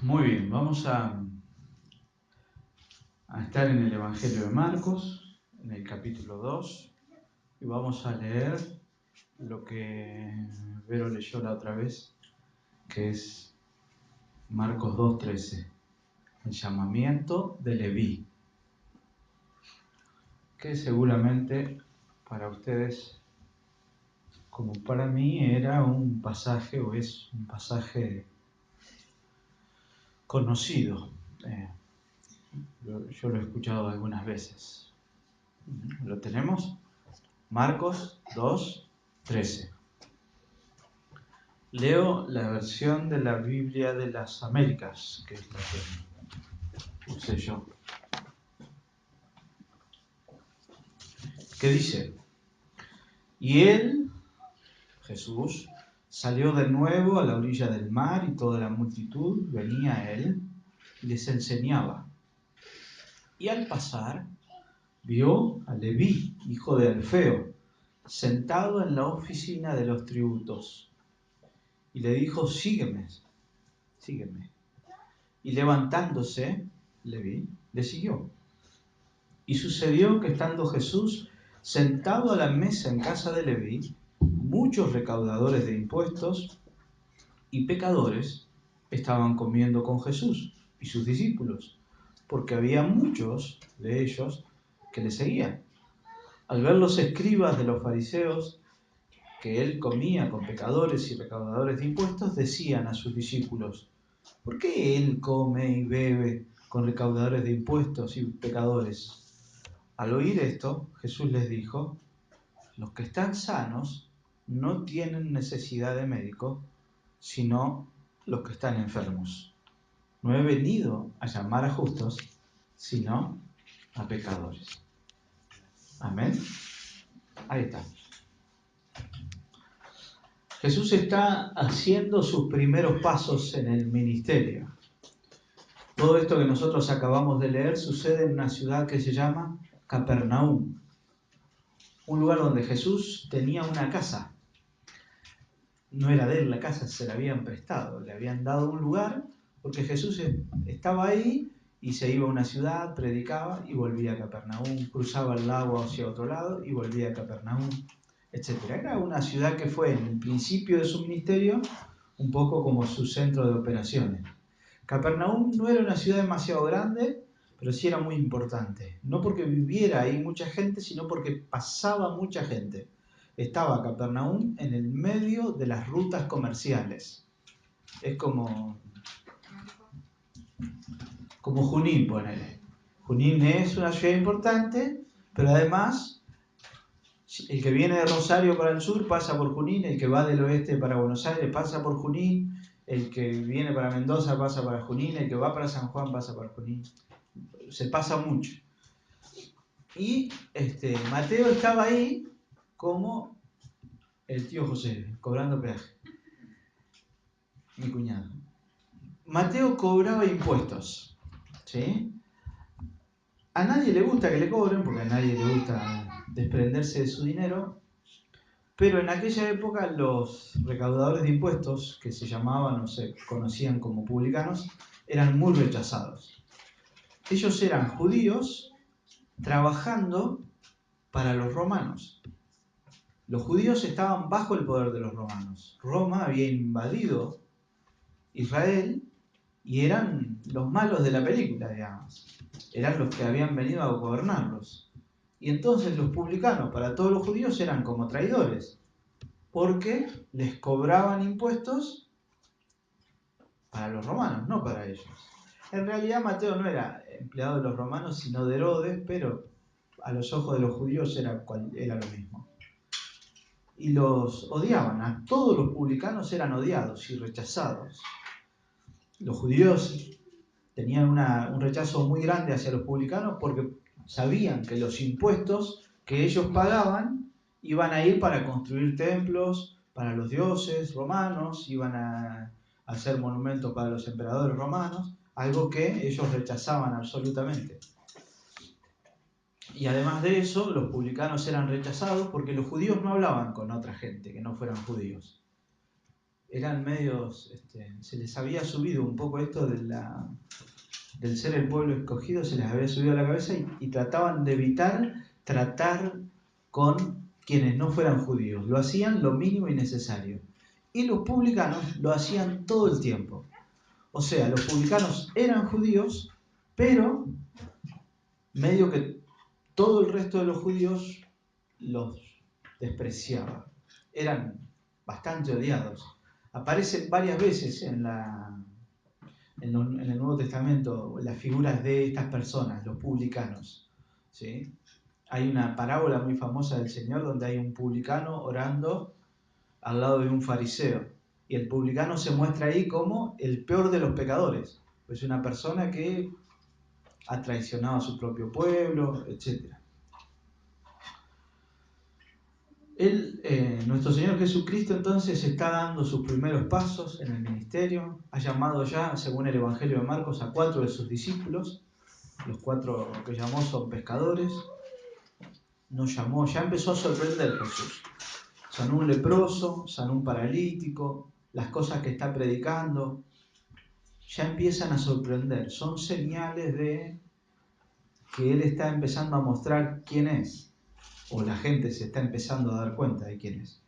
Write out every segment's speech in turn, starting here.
Muy bien, vamos a estar en el Evangelio de Marcos, en el capítulo 2, y vamos a leer lo que Vero leyó la otra vez, que es Marcos 2:13, el llamamiento de Leví, que seguramente para ustedes, como para mí, era un pasaje o es un pasaje conocido. Yo lo he escuchado algunas veces. ¿Lo tenemos? Marcos 2:13. Leo la versión de la Biblia de las Américas, que es la que usé yo. ¿Qué dice? Y él, Jesús, salió de nuevo a la orilla del mar y toda la multitud venía a él y les enseñaba. Y al pasar, vio a Leví, hijo de Alfeo, sentado en la oficina de los tributos. Y le dijo, sígueme, sígueme. Y levantándose, Leví le siguió. Y sucedió que estando Jesús sentado a la mesa en casa de Leví, muchos recaudadores de impuestos y pecadores estaban comiendo con Jesús y sus discípulos, porque había muchos de ellos que le seguían. Al ver los escribas de los fariseos que él comía con pecadores y recaudadores de impuestos, decían a sus discípulos, ¿por qué él come y bebe con recaudadores de impuestos y pecadores? Al oír esto, Jesús les dijo, los que están sanos no tienen necesidad de médico, sino los que están enfermos. No he venido a llamar a justos, sino a pecadores. Amén. Ahí está. Jesús está haciendo sus primeros pasos en el ministerio. Todo esto que nosotros acabamos de leer sucede en una ciudad que se llama Capernaum, un lugar donde Jesús tenía una casa. No era de él la casa, se la habían prestado, le habían dado un lugar porque Jesús estaba ahí y se iba a una ciudad, predicaba y volvía a Capernaum, cruzaba el lago hacia otro lado y volvía a Capernaum, etc. Era una ciudad que fue en el principio de su ministerio un poco como su centro de operaciones. Capernaum no era una ciudad demasiado grande, pero sí era muy importante. No porque viviera ahí mucha gente, sino porque pasaba mucha gente. Estaba Capernaum en el medio de las rutas comerciales. Es como Junín, ponele. Junín es una ciudad importante, pero además el que viene de Rosario para el sur pasa por Junín, el que va del oeste para Buenos Aires pasa por Junín, el que viene para Mendoza pasa para Junín, el que va para San Juan pasa para Junín. Se pasa mucho. Y Mateo estaba ahí como el tío José, cobrando peaje. Mi cuñado. Mateo cobraba impuestos, ¿sí? A nadie le gusta que le cobren, porque a nadie le gusta desprenderse de su dinero, pero en aquella época los recaudadores de impuestos, que se llamaban o se conocían como publicanos, eran muy rechazados. Ellos eran judíos trabajando para los romanos. Los judíos estaban bajo el poder de los romanos. Roma había invadido Israel y eran los malos de la película, digamos. Eran los que habían venido a gobernarlos. Y entonces los publicanos para todos los judíos eran como traidores, porque les cobraban impuestos para los romanos, no para ellos. En realidad Mateo no era empleado de los romanos, sino de Herodes, pero a los ojos de los judíos era lo mismo. Y los odiaban, a todos los publicanos eran odiados y rechazados. Los judíos tenían un rechazo muy grande hacia los publicanos porque sabían que los impuestos que ellos pagaban iban a ir para construir templos para los dioses romanos, iban a hacer monumentos para los emperadores romanos, algo que ellos rechazaban absolutamente. Y además de eso, los publicanos eran rechazados porque los judíos no hablaban con otra gente que no fueran judíos. eran medios, se les había subido un poco esto del ser el pueblo escogido, se les había subido a la cabeza y trataban de evitar tratar con quienes no fueran judíos. Lo hacían lo mínimo y necesario. Y los publicanos lo hacían todo el tiempo. O sea, los publicanos eran judíos, pero medio que todo el resto de los judíos los despreciaba. Eran bastante odiados. Aparecen varias veces en el Nuevo Testamento las figuras de estas personas, los publicanos. ¿Sí? Hay una parábola muy famosa del Señor donde hay un publicano orando al lado de un fariseo. Y el publicano se muestra ahí como el peor de los pecadores. Es una persona que ha traicionado a su propio pueblo, etc. Nuestro Señor Jesucristo entonces está dando sus primeros pasos en el ministerio. Ha llamado ya, según el Evangelio de Marcos, a 4 de sus discípulos. Los 4 que llamó son pescadores. Nos llamó, ya empezó a sorprender Jesús. Sanó un leproso, sanó un paralítico, las cosas que está predicando ya empiezan a sorprender. Son señales de que Él está empezando a mostrar quién es, o la gente se está empezando a dar cuenta de quién es.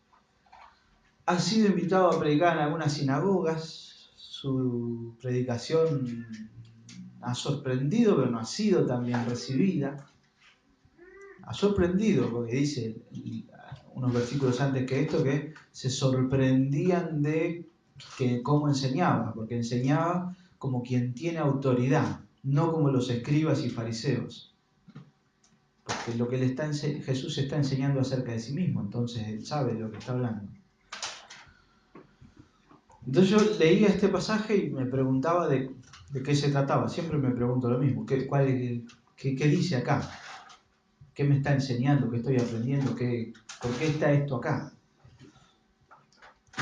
Ha sido invitado a predicar en algunas sinagogas. Su predicación ha sorprendido, pero no ha sido tan bien recibida. Ha sorprendido, porque dice unos versículos antes que esto, que se sorprendían de cómo enseñaba, porque enseñaba como quien tiene autoridad, no como los escribas y fariseos. Porque lo que Jesús está enseñando acerca de sí mismo, entonces Él sabe de lo que está hablando. Entonces yo leía este pasaje y me preguntaba de qué se trataba. Siempre me pregunto lo mismo, ¿qué dice acá? ¿Qué me está enseñando? ¿Qué estoy aprendiendo? ¿Por qué está esto acá?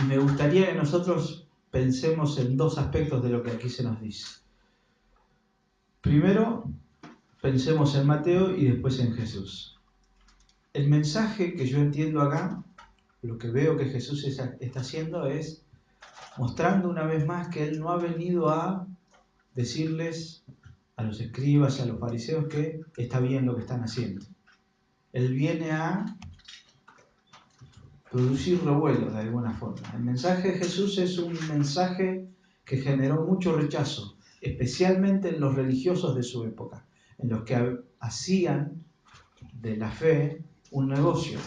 Y me gustaría que nosotros pensemos en 2 aspectos de lo que aquí se nos dice. Primero, pensemos en Mateo y después en Jesús. El mensaje que yo entiendo acá, lo que veo que Jesús está haciendo es mostrando una vez más que Él no ha venido a decirles a los escribas, a los fariseos, que está bien lo que están haciendo. Él viene a producir revuelo de alguna forma. El mensaje de Jesús es un mensaje que generó mucho rechazo, especialmente en los religiosos de su época, en los que hacían de la fe un negocio.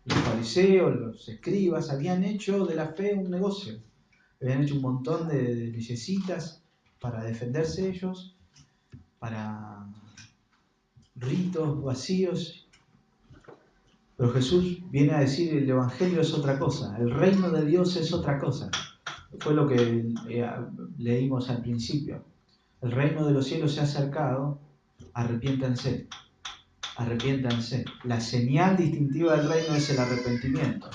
Los fariseos, los escribas, habían hecho de la fe un negocio. Habían hecho un montón de leyesitas para defenderse ellos, para ritos vacíos. Pero Jesús viene a decir: el Evangelio es otra cosa, el reino de Dios es otra cosa. Fue lo que leímos al principio. El reino de los cielos se ha acercado, arrepiéntanse, arrepiéntanse. La señal distintiva del reino es el arrepentimiento.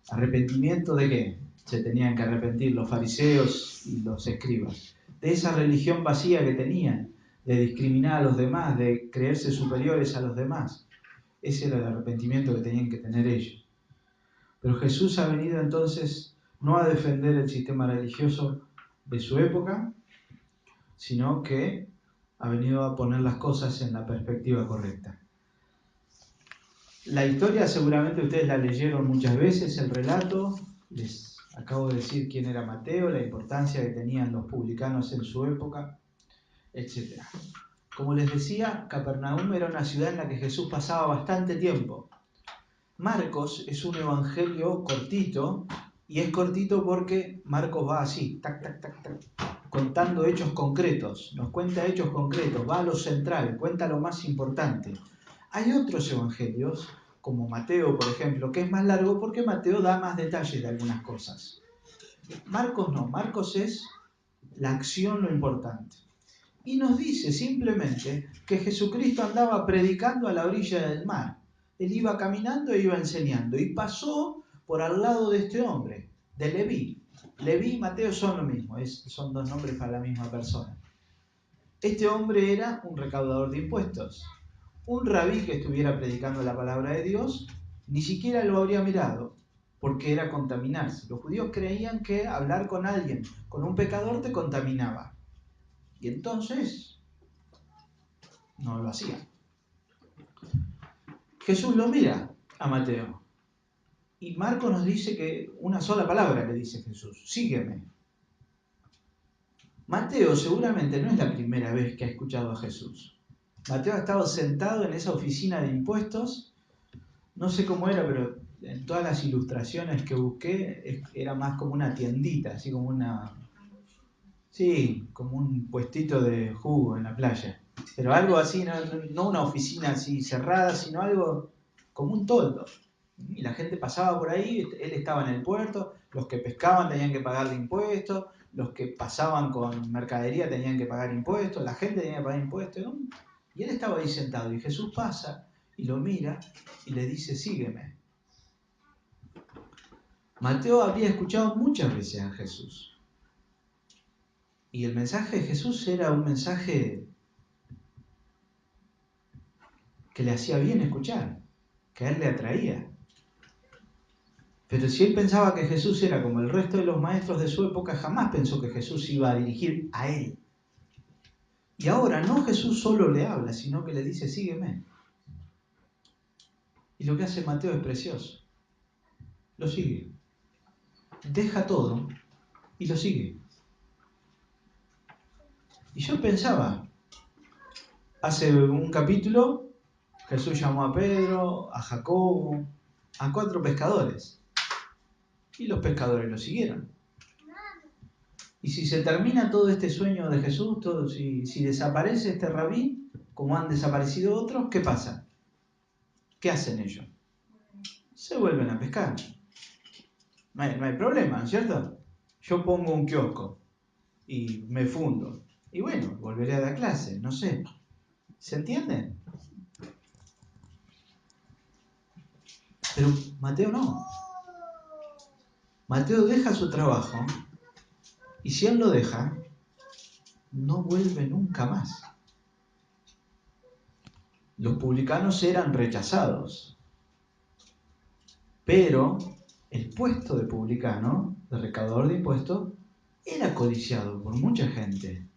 ¿Arrepentimiento de qué? Se tenían que arrepentir los fariseos y los escribas. De esa religión vacía que tenían, de discriminar a los demás, de creerse superiores a los demás. Ese era el arrepentimiento que tenían que tener ellos. Pero Jesús ha venido entonces no a defender el sistema religioso de su época, sino que ha venido a poner las cosas en la perspectiva correcta. La historia seguramente ustedes la leyeron muchas veces, el relato. Les acabo de decir quién era Mateo, la importancia que tenían los publicanos en su época, etc. Como les decía, Capernaum era una ciudad en la que Jesús pasaba bastante tiempo. Marcos es un evangelio cortito, y es cortito porque Marcos va así, tac, tac, tac, tac, contando hechos concretos, nos cuenta hechos concretos, va a lo central, cuenta lo más importante. Hay otros evangelios, como Mateo, por ejemplo, que es más largo porque Mateo da más detalles de algunas cosas. Marcos no, Marcos es la acción lo importante. Y nos dice simplemente que Jesucristo andaba predicando a la orilla del mar. Él iba caminando e iba enseñando y pasó por al lado de este hombre, de Leví. Leví y Mateo son lo mismo, son 2 nombres para la misma persona. Este hombre era un recaudador de impuestos. Un rabí que estuviera predicando la palabra de Dios ni siquiera lo habría mirado, porque era contaminarse. Los judíos creían que hablar con alguien, con un pecador, te contaminaba. Y entonces no lo hacían. Jesús lo mira a Mateo. Y Marcos nos dice que una sola palabra le dice Jesús: sígueme. Mateo seguramente no es la primera vez que ha escuchado a Jesús. Mateo ha estado sentado en esa oficina de impuestos. No sé cómo era, pero en todas las ilustraciones que busqué era más como una tiendita, así como como un puestito de jugo en la playa. Pero algo así, no una oficina así cerrada, sino algo como un toldo. Y la gente pasaba por ahí, él estaba en el puerto, los que pescaban tenían que pagarle impuestos, los que pasaban con mercadería tenían que pagar impuestos, la gente tenía que pagar impuestos, ¿no? Y él estaba ahí sentado y Jesús pasa y lo mira y le dice: sígueme. Mateo había escuchado muchas veces a Jesús. Y el mensaje de Jesús era un mensaje que le hacía bien escuchar, que a él le atraía. Pero si él pensaba que Jesús era como el resto de los maestros de su época, jamás pensó que Jesús iba a dirigir a él. Y ahora no Jesús solo le habla, sino que le dice: sígueme. Y lo que hace Mateo es precioso. Lo sigue. Deja todo y lo sigue. Y yo pensaba, hace un capítulo, Jesús llamó a Pedro, a Jacobo, a 4 pescadores. Y los pescadores lo siguieron. Y si se termina todo este sueño de Jesús, si desaparece este rabí, como han desaparecido otros, ¿qué pasa? ¿Qué hacen ellos? Se vuelven a pescar. No hay problema, ¿cierto? Yo pongo un kiosco y me fundo. Y bueno, volveré a dar clase, no sé. ¿Se entiende? Pero Mateo no. Mateo deja su trabajo y si él lo deja, no vuelve nunca más. Los publicanos eran rechazados, pero el puesto de publicano, de recaudador de impuestos, era codiciado por mucha gente,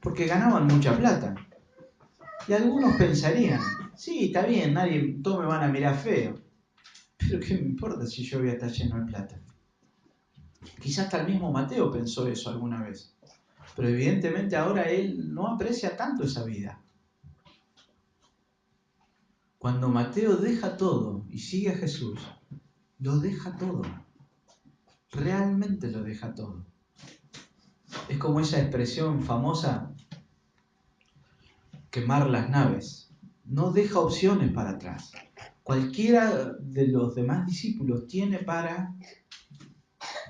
porque ganaban mucha plata. Y algunos pensarían: sí, está bien, todos me van a mirar feo, pero ¿qué me importa si yo voy a estar lleno de plata? Quizás hasta el mismo Mateo pensó eso alguna vez, pero evidentemente ahora él no aprecia tanto esa vida. Cuando Mateo deja todo y sigue a Jesús, lo deja todo. Realmente lo deja todo. Es como esa expresión famosa: quemar las naves. No deja opciones para atrás. Cualquiera de los demás discípulos tiene para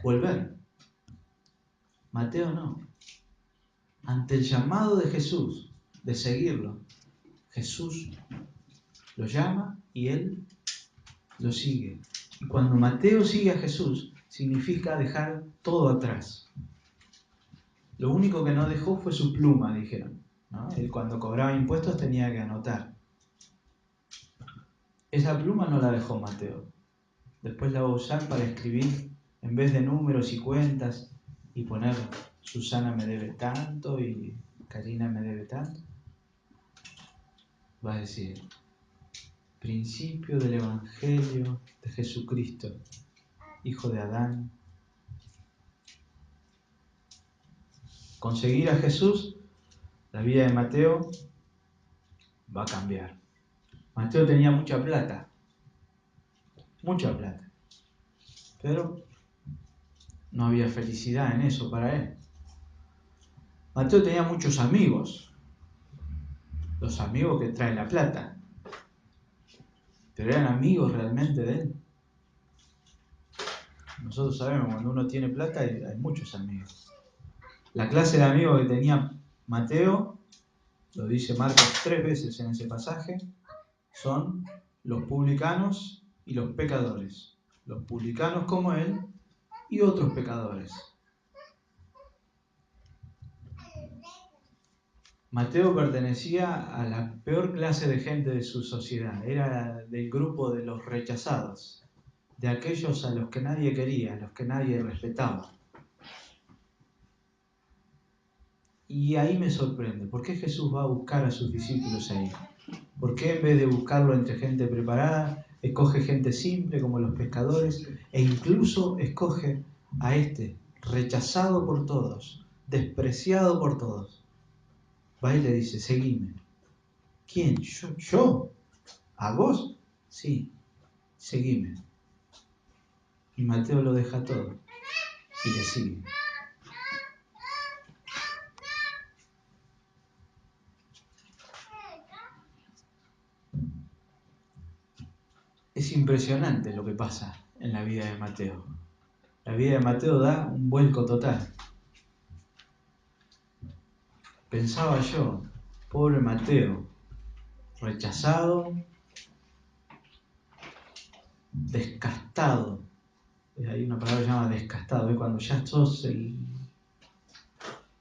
volver. Mateo no. Ante el llamado de Jesús de seguirlo, Jesús lo llama y él lo sigue. Y cuando Mateo sigue a Jesús, significa dejar todo atrás. Lo único que no dejó fue su pluma, dijeron, ¿no? Él cuando cobraba impuestos tenía que anotar. Esa pluma no la dejó Mateo. Después la va a usar para escribir, en vez de números y cuentas, y poner Susana me debe tanto y Karina me debe tanto. Va a decir: principio del Evangelio de Jesucristo, hijo de Adán. Con seguir a Jesús, la vida de Mateo va a cambiar. Mateo tenía mucha plata, pero no había felicidad en eso para él. Mateo tenía muchos amigos, los amigos que traen la plata, pero ¿eran amigos realmente de él? Nosotros sabemos, cuando uno tiene plata hay muchos amigos. La clase de amigos que tenía Mateo, lo dice Marcos 3 veces en ese pasaje, son los publicanos y los pecadores. Los publicanos como él y otros pecadores. Mateo pertenecía a la peor clase de gente de su sociedad, era del grupo de los rechazados, de aquellos a los que nadie quería, a los que nadie respetaba. Y ahí me sorprende, ¿por qué Jesús va a buscar a sus discípulos ahí? ¿Por qué en vez de buscarlo entre gente preparada, escoge gente simple como los pescadores e incluso escoge a este, rechazado por todos, despreciado por todos? Va y le dice, seguime. ¿Quién? ¿Yo? ¿A vos? Sí, seguime. Y Mateo lo deja todo y le sigue. Es impresionante lo que pasa en la vida de Mateo. La vida de Mateo da un vuelco total. Pensaba yo, pobre Mateo, rechazado, descastado. Hay una palabra que se llama descastado, es cuando ya sos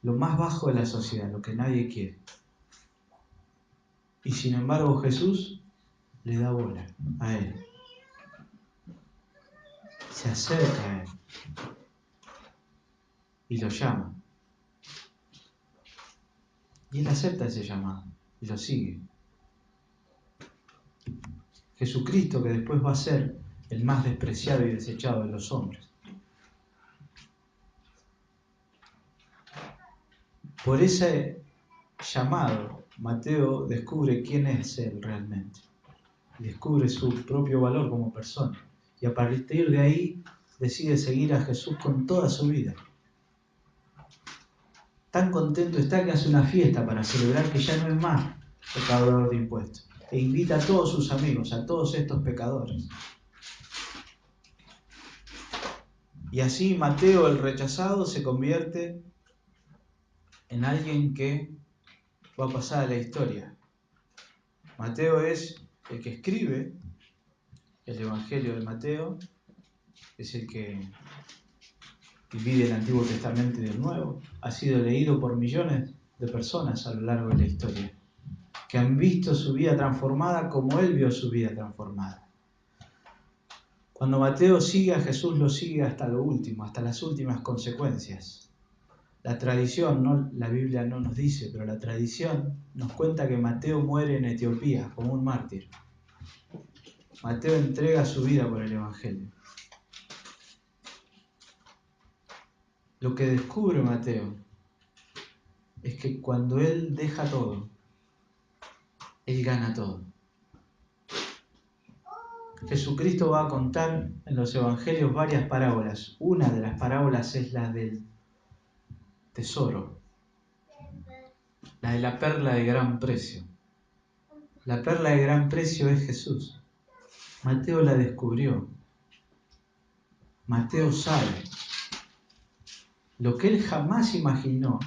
lo más bajo de la sociedad, lo que nadie quiere. Y sin embargo Jesús le da bola a él. Se acerca a él y lo llama. Y él acepta ese llamado y lo sigue. Jesucristo, que después va a ser el más despreciado y desechado de los hombres. Por ese llamado, Mateo descubre quién es él realmente. Descubre su propio valor como persona. Y a partir de ahí decide seguir a Jesús con toda su vida. Tan contento está que hace una fiesta para celebrar que ya no es más recaudador de impuestos. E invita a todos sus amigos, a todos estos pecadores. Y así Mateo, el rechazado, se convierte en alguien que va a pasar a la historia. Mateo es el que escribe el Evangelio de Mateo, es el que divide el Antiguo Testamento y el Nuevo. Ha sido leído por millones de personas a lo largo de la historia, que han visto su vida transformada como él vio su vida transformada. Cuando Mateo sigue a Jesús, lo sigue hasta lo último, hasta las últimas consecuencias. La tradición, no, la Biblia no nos dice, pero la tradición nos cuenta que Mateo muere en Etiopía como un mártir. Mateo entrega su vida por el Evangelio. Lo que descubre Mateo es que cuando él deja todo, él gana todo. Jesucristo va a contar en los Evangelios varias parábolas. Una de las parábolas es la del tesoro, la de la perla de gran precio. La perla de gran precio es Jesús. Mateo la descubrió. Mateo sabe. Lo que él jamás imaginó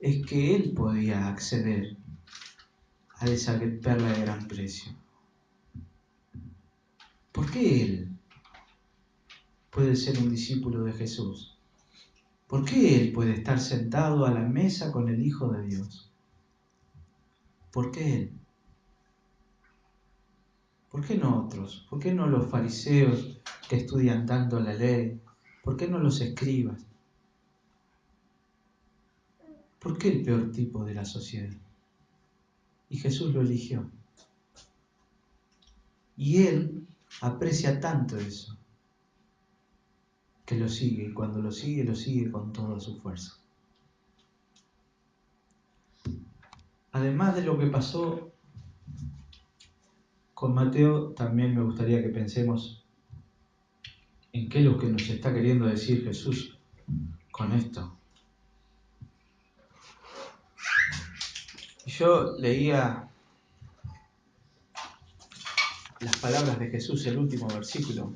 es que él podía acceder a esa perla de gran precio. ¿Por qué él puede ser un discípulo de Jesús? ¿Por qué él puede estar sentado a la mesa con el Hijo de Dios? ¿Por qué él? ¿Por qué no otros? ¿Por qué no los fariseos que estudian tanto la ley? ¿Por qué no los escribas? ¿Por qué el peor tipo de la sociedad? Y Jesús lo eligió. Y él aprecia tanto eso, que lo sigue, y cuando lo sigue con toda su fuerza. Además de lo que pasó con Mateo, también me gustaría que pensemos en qué es lo que nos está queriendo decir Jesús con esto. Y yo leía las palabras de Jesús, el último versículo.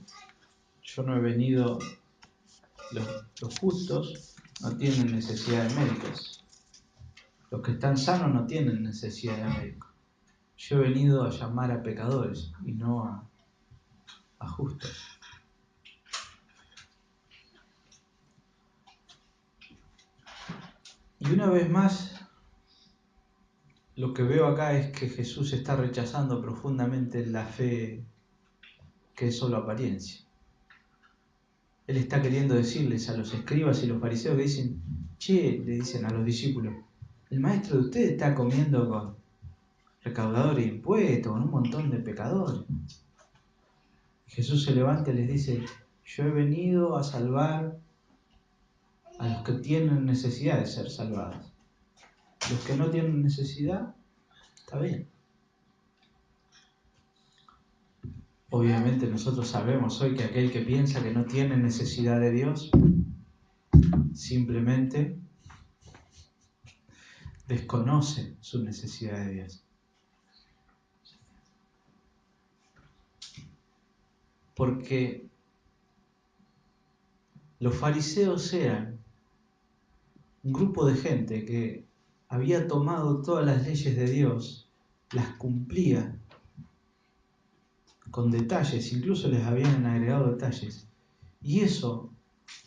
Yo no he venido, los justos no tienen necesidad de médicos. Los que están sanos no tienen necesidad de médicos. Yo he venido a llamar a pecadores y no a justos. Y una vez más, lo que veo acá es que Jesús está rechazando profundamente la fe que es solo apariencia. Él está queriendo decirles a los escribas y los fariseos que dicen, che, le dicen a los discípulos, el maestro de ustedes está comiendo con recaudadores de impuestos, con un montón de pecadores. Jesús se levanta y les dice, yo he venido a salvar a los que tienen necesidad de ser salvados. Los que no tienen necesidad, está bien. Obviamente nosotros sabemos hoy que aquel que piensa que no tiene necesidad de Dios, simplemente desconoce su necesidad de Dios. Porque los fariseos eran un grupo de gente que había tomado todas las leyes de Dios, las cumplía con detalles, incluso les habían agregado detalles, y eso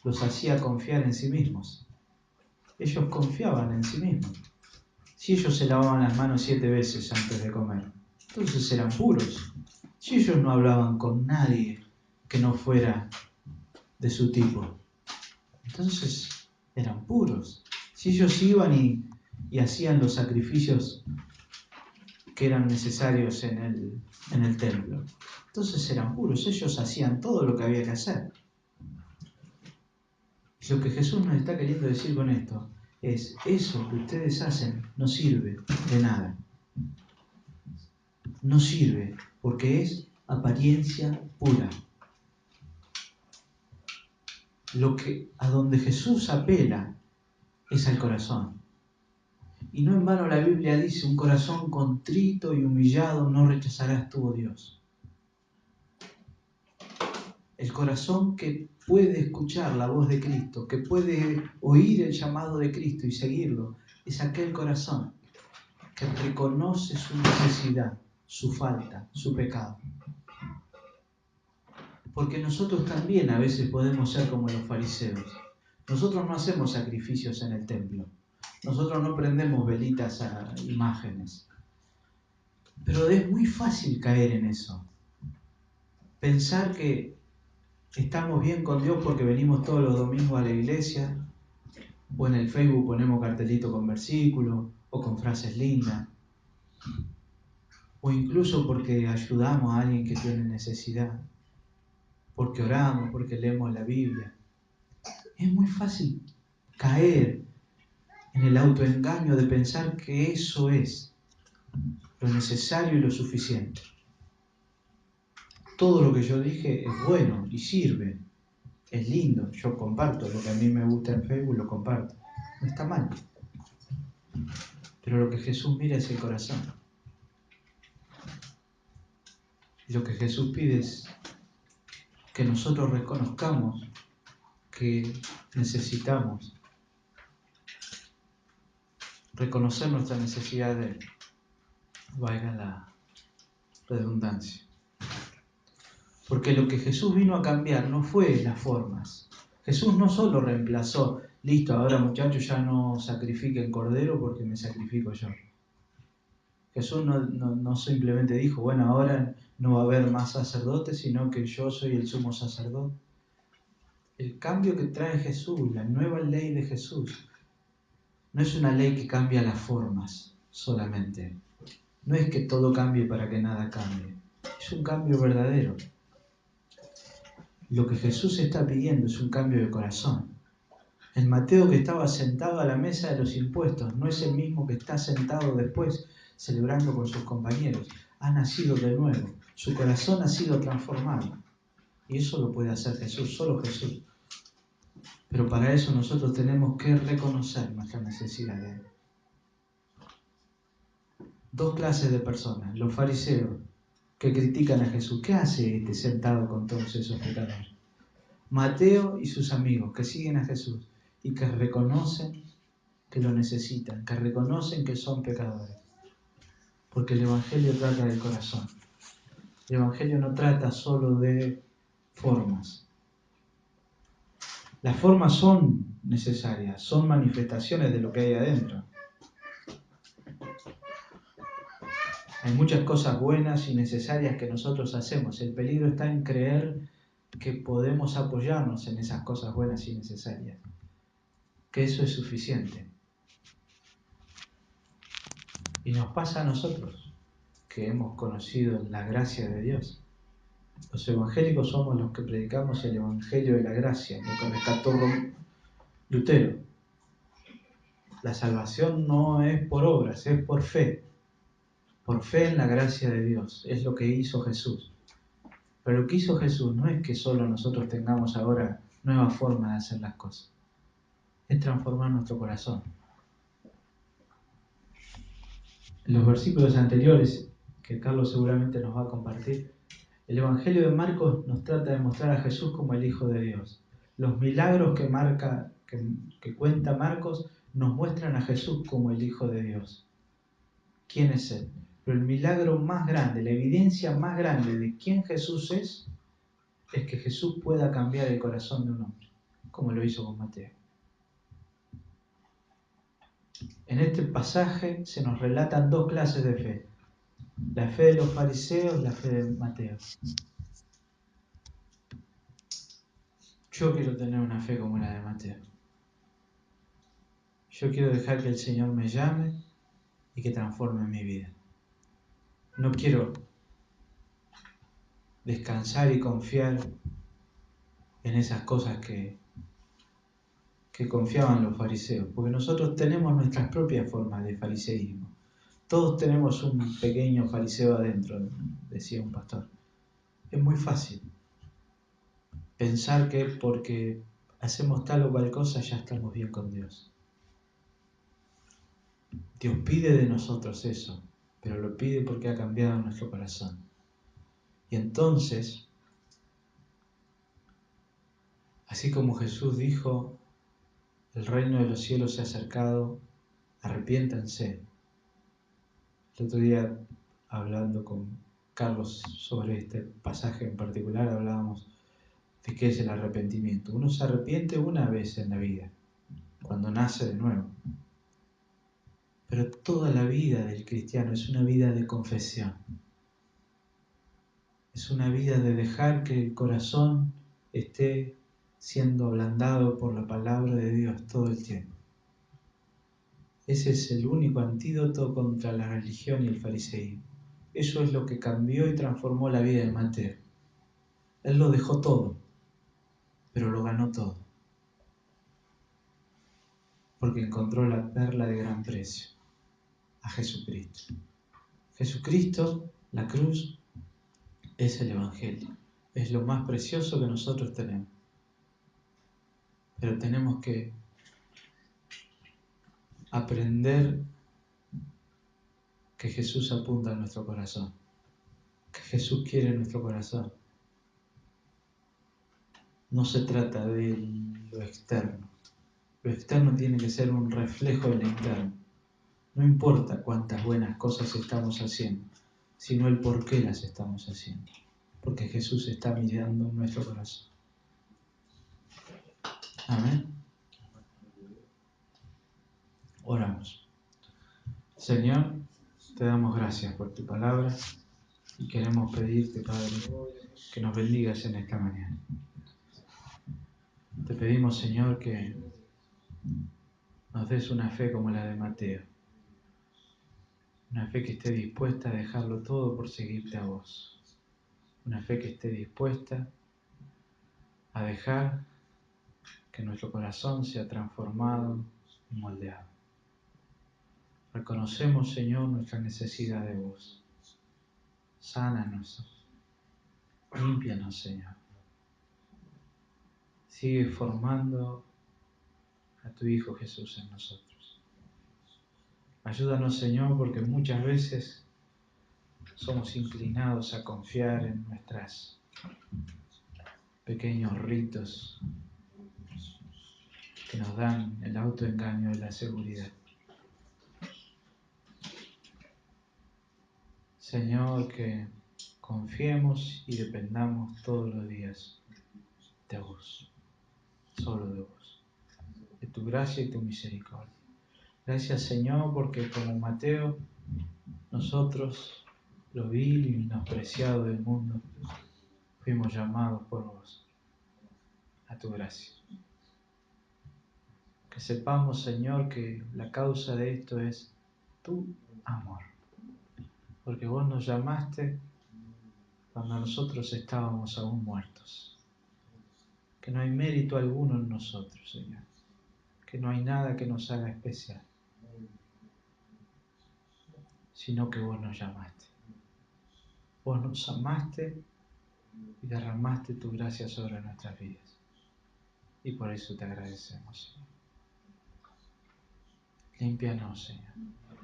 los hacía confiar en sí mismos. Ellos confiaban en sí mismos. Si ellos se lavaban las manos 7 veces antes de comer, entonces eran puros. Si ellos no hablaban con nadie que no fuera de su tipo, entonces eran puros. Si ellos iban y hacían los sacrificios que eran necesarios en el templo, entonces eran puros. Ellos hacían todo lo que había que hacer. Lo que Jesús nos está queriendo decir con esto es, eso que ustedes hacen no sirve de nada. No sirve porque es apariencia pura. A donde Jesús apela es al corazón. Y no en vano la Biblia dice, un corazón contrito y humillado no rechazarás tú, oh Dios. El corazón que puede escuchar la voz de Cristo, que puede oír el llamado de Cristo y seguirlo, es aquel corazón que reconoce su necesidad, su falta, su pecado. Porque nosotros también a veces podemos ser como los fariseos. Nosotros no hacemos sacrificios en el templo. Nosotros no prendemos velitas a imágenes. Pero es muy fácil caer en eso. Pensar que estamos bien con Dios porque venimos todos los domingos a la iglesia, o en el Facebook ponemos cartelito con versículos, o con frases lindas, o incluso porque ayudamos a alguien que tiene necesidad, porque oramos, porque leemos la Biblia. Es muy fácil caer en el autoengaño de pensar que eso es lo necesario y lo suficiente. Todo lo que yo dije es bueno y sirve, es lindo, yo comparto lo que a mí me gusta en Facebook, lo comparto, no está mal. Pero lo que Jesús mira es el corazón. Lo que Jesús pide es que nosotros reconozcamos que necesitamos reconocer nuestra necesidad de Él, valga la redundancia. Porque lo que Jesús vino a cambiar no fue las formas. Jesús no solo reemplazó, listo, ahora muchachos ya no sacrifiquen cordero porque me sacrifico yo. Jesús no simplemente dijo, bueno, ahora no va a haber más sacerdotes, sino que yo soy el sumo sacerdote. El cambio que trae Jesús, la nueva ley de Jesús, no es una ley que cambia las formas solamente. No es que todo cambie para que nada cambie. Es un cambio verdadero. Lo que Jesús está pidiendo es un cambio de corazón. El Mateo que estaba sentado a la mesa de los impuestos no es el mismo que está sentado después celebrando con sus compañeros. Ha nacido de nuevo. Su corazón ha sido transformado. Y eso lo puede hacer Jesús, solo Jesús. Pero para eso nosotros tenemos que reconocer nuestra necesidad de Él. Dos clases de personas. Los fariseos que critican a Jesús. ¿Qué hace este sentado con todos esos pecadores? Mateo y sus amigos que siguen a Jesús y que reconocen que lo necesitan, que reconocen que son pecadores. Porque el Evangelio trata del corazón. El Evangelio no trata solo de formas. Las formas son necesarias, son manifestaciones de lo que hay adentro. Hay muchas cosas buenas y necesarias que nosotros hacemos. El peligro está en creer que podemos apoyarnos en esas cosas buenas y necesarias, que eso es suficiente. Y nos pasa a nosotros, que hemos conocido la gracia de Dios. Los evangélicos somos los que predicamos el evangelio de la gracia, lo que rescató Lutero. La salvación no es por obras, es por fe. Por fe en la gracia de Dios. Es lo que hizo Jesús. Pero lo que hizo Jesús no es que solo nosotros tengamos ahora nueva forma de hacer las cosas. Es transformar nuestro corazón. En los versículos anteriores, que Carlos seguramente nos va a compartir, el Evangelio de Marcos nos trata de mostrar a Jesús como el Hijo de Dios. Los milagros que cuenta Marcos nos muestran a Jesús como el Hijo de Dios. ¿Quién es Él? Pero el milagro más grande, la evidencia más grande de quién Jesús es que Jesús pueda cambiar el corazón de un hombre, como lo hizo con Mateo. En este pasaje se nos relatan dos clases de fe. La fe de los fariseos, la fe de Mateo. Yo quiero tener una fe como la de Mateo. Yo quiero dejar que el Señor me llame y que transforme mi vida. No quiero descansar y confiar en esas cosas que confiaban los fariseos, porque nosotros tenemos nuestras propias formas de fariseísmo. Todos tenemos un pequeño fariseo adentro, decía un pastor. Es muy fácil pensar que porque hacemos tal o cual cosa ya estamos bien con Dios. Dios pide de nosotros eso, pero lo pide porque ha cambiado nuestro corazón. Y entonces, así como Jesús dijo, el reino de los cielos se ha acercado, arrepiéntanse. El otro día, hablando con Carlos sobre este pasaje en particular, hablábamos de qué es el arrepentimiento. Uno se arrepiente una vez en la vida, cuando nace de nuevo. Pero toda la vida del cristiano es una vida de confesión. Es una vida de dejar que el corazón esté siendo ablandado por la palabra de Dios todo el tiempo. Ese es el único antídoto contra la religión y el fariseísmo. Eso es lo que cambió y transformó la vida de Mateo. Él lo dejó todo, pero lo ganó todo. Porque encontró la perla de gran precio, a Jesucristo. Jesucristo, la cruz, es el Evangelio. Es lo más precioso que nosotros tenemos. Pero tenemos que aprender que Jesús apunta a nuestro corazón, que Jesús quiere nuestro corazón. No se trata de lo externo. Lo externo tiene que ser un reflejo del interno. No importa cuántas buenas cosas estamos haciendo, sino el por qué las estamos haciendo. Porque Jesús está mirando en nuestro corazón. Amén. Oramos. Señor, te damos gracias por tu palabra y queremos pedirte, Padre, que nos bendigas en esta mañana. Te pedimos, Señor, que nos des una fe como la de Mateo. Una fe que esté dispuesta a dejarlo todo por seguirte a vos. Una fe que esté dispuesta a dejar que nuestro corazón sea transformado y moldeado. Reconocemos, Señor, nuestra necesidad de vos. Sánanos, límpianos, Señor. Sigue formando a tu Hijo Jesús en nosotros. Ayúdanos, Señor, porque muchas veces somos inclinados a confiar en nuestros pequeños ritos que nos dan el autoengaño de la seguridad. Señor, que confiemos y dependamos todos los días de vos, solo de vos, de tu gracia y tu misericordia. Gracias, Señor, porque como Mateo, nosotros lo vil y menospreciado del mundo, fuimos llamados por vos a tu gracia. Que sepamos, Señor, que la causa de esto es tu amor, porque vos nos llamaste cuando nosotros estábamos aún muertos, que no hay mérito alguno en nosotros, Señor, que no hay nada que nos haga especial, sino que vos nos llamaste. Vos nos amaste y derramaste tu gracia sobre nuestras vidas. Y por eso te agradecemos, Señor. Límpianos, Señor.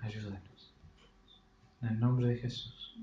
Ayúdanos. En el nombre de Jesús.